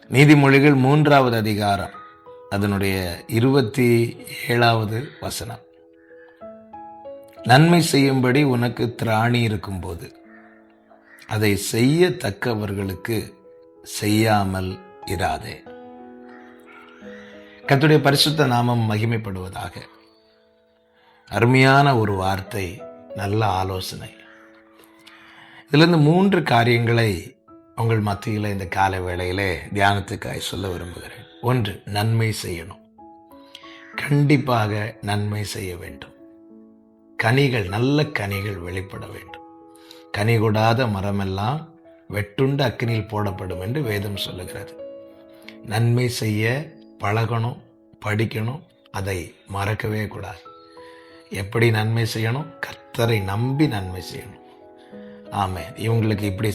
நீதிமொழிகள் 3வது அதிகாரம் அதனுடைய 27வது வசனம். நன்மை செய்யும்படி உனக்கு திராணி இருக்கும்போது அதை செய்யத்தக்கவர்களுக்கு செய்யாமல் இராதே. கர்த்தருடைய பரிசுத்த நாமம் மகிமைப்படுவதாக. அருமையான ஒரு வார்த்தை, நல்ல ஆலோசனை. இதிலிருந்து 3 காரியங்களை உங்கள் மத்தியில் இந்த கால வேளையிலே தியானத்துக்காய் சொல்ல விரும்புகிறேன். 1, நன்மை செய்யணும். கண்டிப்பாக நன்மை செய்ய வேண்டும். கனிகள், நல்ல கனிகள் வெளிப்பட வேண்டும். கனி கொடாத மரமெல்லாம் வெட்டுண்டு அக்கினியில் போடப்படும் என்று வேதம் சொல்லுகிறது. நன்மை செய்ய பழகணும், படிக்கணும், அதை மறக்கவே கூடாது. எப்படி நன்மை செய்யணும்? கர்த்தரை நம்பி நன்மை செய்யணும். ஆமென். இவங்களுக்கு இப்படி